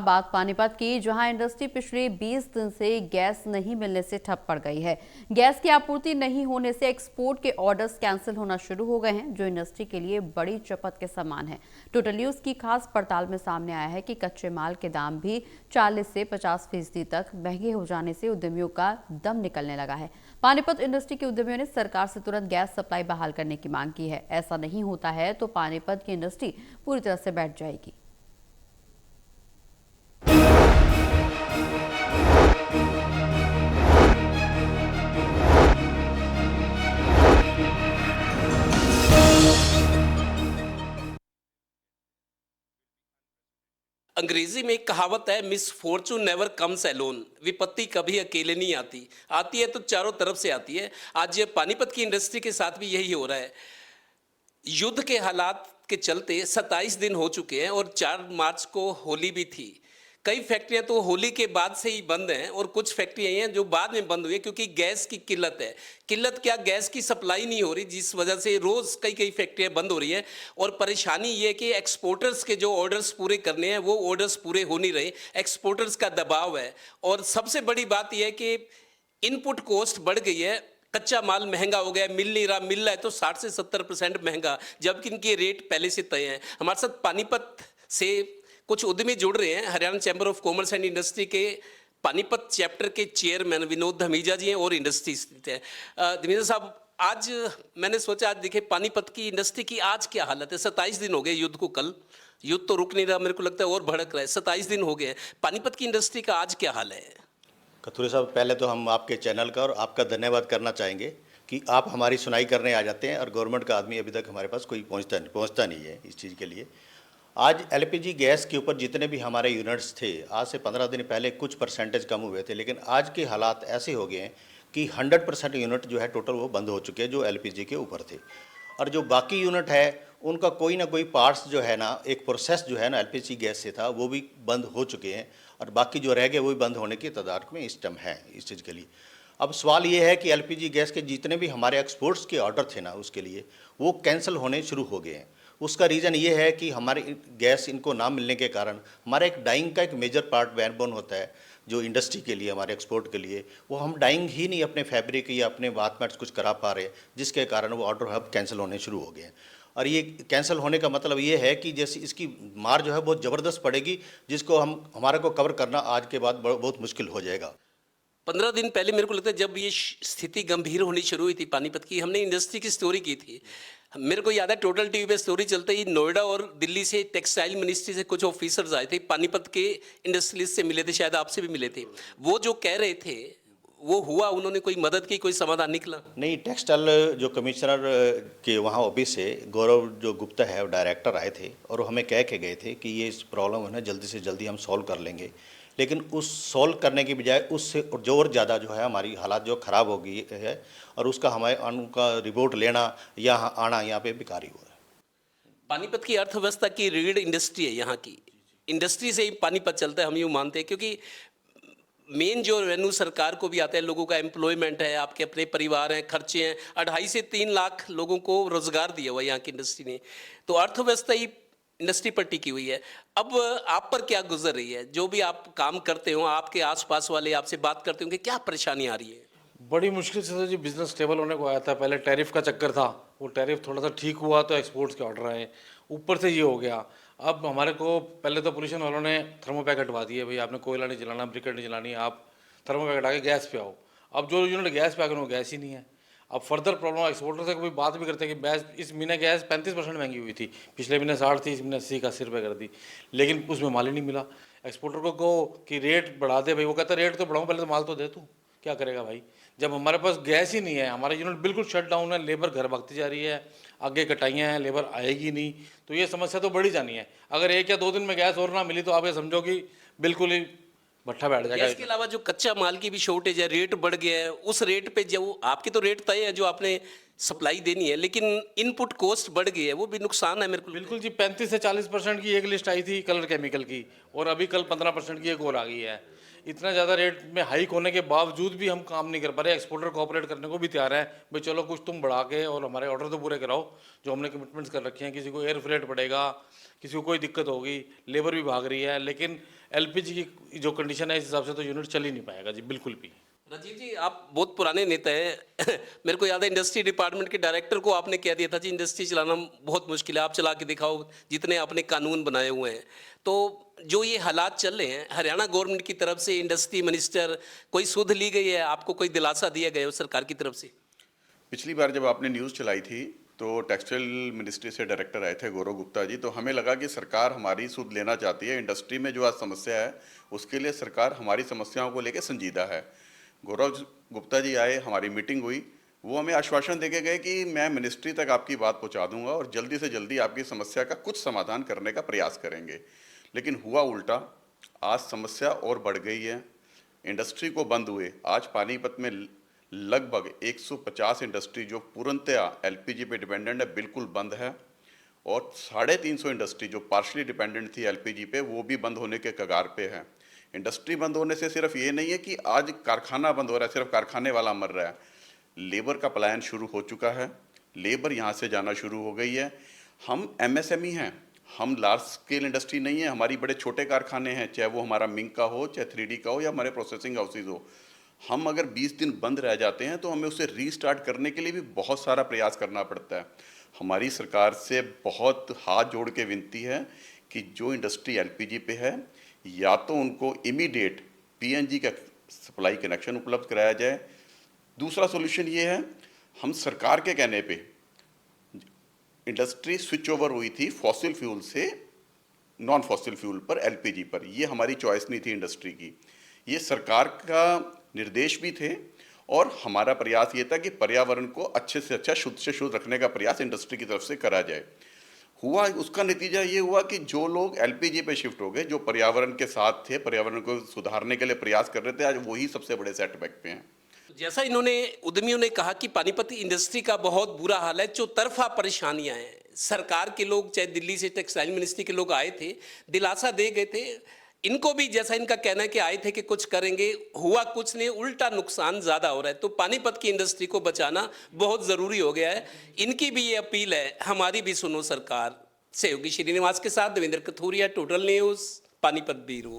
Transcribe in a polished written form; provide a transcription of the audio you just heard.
बात पानीपत की, जहां इंडस्ट्री पिछले 20 दिन से गैस नहीं मिलने से ठप पड़ गई है। गैस की आपूर्ति नहीं होने से एक्सपोर्ट के ऑर्डर्स कैंसिल होना शुरू हो गए हैं, जो इंडस्ट्री के लिए बड़ी चौपट के समान है। टोटल न्यूज की खास पड़ताल में सामने आया है कि कच्चे माल के दाम भी 40 से 50% तक महंगे हो जाने से उद्यमियों का दम निकलने लगा है। पानीपत इंडस्ट्री के उद्यमियों ने सरकार से तुरंत गैस सप्लाई बहाल करने की मांग की है। ऐसा नहीं होता है तो पानीपत की इंडस्ट्री पूरी तरह से बैठ जाएगी। अंग्रेजी में एक कहावत है, miss Fortune never comes alone. विपत्ति कभी अकेले नहीं आती, आती है तो चारों तरफ से आती है। आज ये पानीपत की इंडस्ट्री के साथ भी यही हो रहा है। युद्ध के हालात के चलते 27 दिन हो चुके हैं और 4 मार्च को होली भी थी। कई फैक्ट्रियां तो होली के बाद से ही बंद हैं और कुछ फैक्ट्रियां हैं जो बाद में बंद हुई क्योंकि गैस की किल्लत है। किल्लत क्या, गैस की सप्लाई नहीं हो रही, जिस वजह से रोज़ कई फैक्ट्रियां बंद हो रही हैं। और परेशानी ये है कि एक्सपोर्टर्स के जो ऑर्डर्स पूरे करने हैं वो ऑर्डर्स पूरे हो नहीं रहे, एक्सपोर्टर्स का दबाव है। और सबसे बड़ी बात यह है कि इनपुट कॉस्ट बढ़ गई है, कच्चा माल महंगा हो गया, मिल नहीं रहा, मिल रहा है तो 60 से 70% महंगा, जबकि इनके रेट पहले से तय हैं। हमारे साथ पानीपत से कुछ उद्यमी जुड़ रहे हैं। Haryana chamber of commerce and industry के पानीपत चैप्टर के चेयरमैन विनोद धमीजा जी हैं और इंडस्ट्री स्थित है। धमीजा साहब, आज मैंने सोचा आज देखे पानीपत की इंडस्ट्री की आज क्या हालत है। 27 दिन हो गए युद्ध को, कल युद्ध तो रुक नहीं रहा, मेरे को लगता है और भड़क रहा है। 27 दिन हो गए हैं, पानीपत की इंडस्ट्री का आज क्या हाल है? कथुरे साहब, पहले तो हम आपके चैनल का और आपका धन्यवाद करना चाहेंगे कि आप हमारी सुनाई करने आ जाते हैं और गवर्नमेंट का आदमी अभी तक हमारे पास कोई पहुंचता नहीं है इस चीज़ के लिए। आज एलपीजी गैस के ऊपर जितने भी हमारे यूनिट्स थे, आज से 15 दिन पहले कुछ परसेंटेज कम हुए थे, लेकिन आज के हालात ऐसे हो गए हैं कि 100% यूनिट जो है टोटल वो बंद हो चुके हैं जो एलपीजी के ऊपर थे। और जो बाकी यूनिट है उनका कोई ना कोई पार्ट्स जो है ना, एक प्रोसेस जो है ना एलपीजी गैस से था वो भी बंद हो चुके हैं और बाकी जो रह गए वो भी बंद होने की तादाद में इस टाइम है इस चीज़ के लिए। अब सवाल ये है कि एलपीजी गैस के जितने भी हमारे एक्सपोर्ट्स के ऑर्डर थे ना उसके लिए वो कैंसिल होने शुरू हो गए हैं। उसका रीज़न ये है कि हमारे गैस इनको ना मिलने के कारण हमारा एक डाइंग का एक मेजर पार्ट बैकबोन होता है जो इंडस्ट्री के लिए, हमारे एक्सपोर्ट के लिए, वो हम डाइंग ही नहीं अपने फैब्रिक या अपने बाथमेट्स कुछ करा पा रहे, जिसके कारण वो ऑर्डर अब कैंसिल होने शुरू हो गए हैं। और ये कैंसिल होने का मतलब ये है कि जैसे इसकी मार जो है बहुत ज़बरदस्त पड़ेगी, जिसको हमारे को कवर करना आज के बाद बहुत मुश्किल हो जाएगा। 15 दिन पहले मेरे को लगता है जब ये स्थिति गंभीर होनी शुरू हुई थी पानीपत की, हमने इंडस्ट्री की स्टोरी की थी। मेरे को याद है टोटल टीवी पे स्टोरी चलते ही नोएडा और दिल्ली से टेक्सटाइल मिनिस्ट्री से कुछ ऑफिसर्स आए थे, पानीपत के इंडस्ट्रियलिस्ट से मिले थे, शायद आपसे भी मिले थे। वो जो कह रहे थे वो हुआ, उन्होंने कोई मदद की, कोई समाधान निकला? नहीं, टेक्सटाइल जो कमिश्नर के वहाँ ऑफिस से गौरव जो गुप्ता है वो डायरेक्टर आए थे और हमें कह के गए थे कि ये इस प्रॉब्लम है ना जल्दी से जल्दी हम सॉल्व कर लेंगे। लेकिन उस सॉल्व करने की बजाय उससे जो और ज़्यादा जो है हमारी हालात जो ख़राब हो गई है और उसका हमारे उनका रिपोर्ट लेना या आना यहाँ पे बेकार ही हुआ है। पानीपत की अर्थव्यवस्था की रीढ़ इंडस्ट्री है, यहाँ की इंडस्ट्री से ही पानीपत चलता है, हम यूँ मानते हैं। क्योंकि मेन जो रेवेन्यू सरकार को भी आता है, लोगों का एम्प्लॉयमेंट है, आपके अपने परिवार हैं, खर्चे हैं। 2.5 से 3 लाख लोगों को रोजगार दिया हुआ यहाँ की इंडस्ट्री ने, तो अर्थव्यवस्था ही इंडस्ट्री पर टिकी हुई है। अब आप पर क्या गुजर रही है? जो भी आप काम करते हो, आपके आसपास वाले आपसे बात करते होंगे, क्या परेशानी आ रही है? बड़ी मुश्किल से जी बिज़नेस स्टेबल होने को आया था। पहले टैरिफ का चक्कर था, वो टैरिफ थोड़ा सा ठीक हुआ तो एक्सपोर्ट्स के ऑर्डर आए, ऊपर से ये हो गया। अब हमारे को पहले तो पोल्यूशन वालों ने थर्मो पैकेट हटवा दिए, भाई आपने कोयला नहीं जलाना, ब्रिकेट नहीं जलानी, आप थर्मो पैकेट आके गैस पे आओ। अब जो यूनिट गैस पे आ गए वो गैस ही नहीं है। अब फर्दर प्रॉब्लम एक्सपोर्टर से कोई बात भी करते हैं कि गैस इस महीने गैस 35% महंगी हुई थी, पिछले महीने 60 थी, इस महीने 80 का 80 रुपये कर दी, लेकिन उसमें माल ही नहीं मिला। एक्सपोर्टर को कि रेट बढ़ा दे, भाई वो कहता है रेट तो बढ़ाऊँ, पहले तो माल तो दे तू। क्या करेगा भाई, जब हमारे पास गैस ही नहीं है, हमारा यूनिट बिल्कुल शट डाउन है, लेबर घर भागती जा रही है, आगे कटाइयाँ हैं, लेबर आएगी नहीं, तो ये समस्या तो बढ़ी जानी है। अगर 1 या 2 दिन में गैस और ना मिली तो आप ये समझो कि बिल्कुल ही भट्ठा बैठ जाएगा। इसके अलावा जो कच्चा माल की भी शॉर्टेज है, रेट बढ़ गया है, उस रेट पे जो आपके तो रेट तय है जो आपने सप्लाई देनी है, लेकिन इनपुट कॉस्ट बढ़ गई है, वो भी नुकसान है मेरे को। बिल्कुल जी, 35 से 40% की एक लिस्ट आई थी कलर केमिकल की, और अभी कल 15% की एक और आ गई है। इतना ज़्यादा रेट में हाइक होने के बावजूद भी हम काम नहीं कर पा रहे। एक्सपोर्टर कोऑपरेट करने को भी तैयार है, भाई चलो कुछ तुम बढ़ा के और हमारे ऑर्डर तो पूरे कराओ जो हमने कमिटमेंट्स कर रखे हैं। किसी को एयर फ्रेट पड़ेगा, किसी को कोई दिक्कत होगी, लेबर भी भाग रही है, लेकिन एलपीजी की जो कंडीशन है इस हिसाब से तो यूनिट चल ही नहीं पाएगा जी, बिल्कुल भी। राजीव जी, आप बहुत पुराने नेता हैं मेरे को याद है इंडस्ट्री डिपार्टमेंट के डायरेक्टर को आपने कह दिया था जी इंडस्ट्री चलाना बहुत मुश्किल है, आप चला के दिखाओ जितने आपने कानून बनाए हुए हैं। तो जो ये हालात चल रहे हैं, हरियाणा गवर्नमेंट की तरफ से इंडस्ट्री मिनिस्टर कोई सुध ली गई है, आपको कोई दिलासा दिया गया है सरकार की तरफ से? पिछली बार जब आपने न्यूज़ चलाई थी तो टेक्सटाइल मिनिस्ट्री से डायरेक्टर आए थे गौरव गुप्ता जी, तो हमें लगा कि सरकार हमारी सुध लेना चाहती है। इंडस्ट्री में जो आज समस्या है उसके लिए सरकार हमारी समस्याओं को लेकर संजीदा है। गौरव गुप्ता जी आए, हमारी मीटिंग हुई, वो हमें आश्वासन देके गए कि मैं मिनिस्ट्री तक आपकी बात पहुंचा दूंगा और जल्दी से जल्दी आपकी समस्या का कुछ समाधान करने का प्रयास करेंगे। लेकिन हुआ उल्टा, आज समस्या और बढ़ गई है। इंडस्ट्री को बंद हुए आज पानीपत में लगभग 150 इंडस्ट्री जो पूर्णतया एलपीजी पे डिपेंडेंट है बिल्कुल बंद है, और 350 इंडस्ट्री जो पार्शली डिपेंडेंट थी एलपीजी पे वो भी बंद होने के कगार पे है। इंडस्ट्री बंद होने से सिर्फ ये नहीं है कि आज कारखाना बंद हो रहा है, सिर्फ कारखाने वाला मर रहा है, लेबर का पलायन शुरू हो चुका है, लेबर यहाँ से जाना शुरू हो गई है। हम एमएसएमई हैं, हम लार्ज स्केल इंडस्ट्री नहीं है, हमारी बड़े छोटे कारखाने हैं, चाहे वो हमारा मिंक का हो, चाहे 3D का हो, या हमारे प्रोसेसिंग हाउसेज हो। हम अगर 20 दिन बंद रह जाते हैं तो हमें उसे रीस्टार्ट करने के लिए भी बहुत सारा प्रयास करना पड़ता है। हमारी सरकार से बहुत हाथ जोड़ के विनती है कि जो इंडस्ट्री एलपीजी पे है या तो उनको इमीडिएट पीएनजी का सप्लाई कनेक्शन उपलब्ध कराया जाए। दूसरा सॉल्यूशन ये है, हम सरकार के कहने पे इंडस्ट्री स्विच ओवर हुई थी फॉसिल फ्यूल से नॉन फॉसिल फ्यूल पर, एलपीजी पर। ये हमारी चॉइस नहीं थी इंडस्ट्री की, ये सरकार का निर्देश भी थे, और हमारा प्रयास ये था कि पर्यावरण को अच्छे से अच्छा, शुद्ध से शुद्ध रखने का प्रयास इंडस्ट्री की तरफ से करा जाए। हुआ उसका नतीजा ये हुआ कि जो लोग एलपीजी पे शिफ्ट हो गए, जो पर्यावरण के साथ थे, पर्यावरण को सुधारने के लिए प्रयास कर रहे थे, आज वही सबसे बड़े सेटबैक पे हैं। जैसा इन्होंने उद्यमियों ने कहा कि पानीपत इंडस्ट्री का बहुत बुरा हाल है, चौतरफा परेशानियां हैं। सरकार के लोग, चाहे दिल्ली से टेक्सटाइल मिनिस्ट्री के लोग आए थे, दिलासा दे गए थे, इनको भी जैसा इनका कहना है कि आए थे कि कुछ करेंगे, हुआ कुछ नहीं, उल्टा नुकसान ज़्यादा हो रहा है। तो पानीपत की इंडस्ट्री को बचाना बहुत ज़रूरी हो गया है। इनकी भी ये अपील है, हमारी भी सुनो सरकार। सहयोगी श्रीनिवास के साथ Devendra Kathuria, total news, Panipat bureau.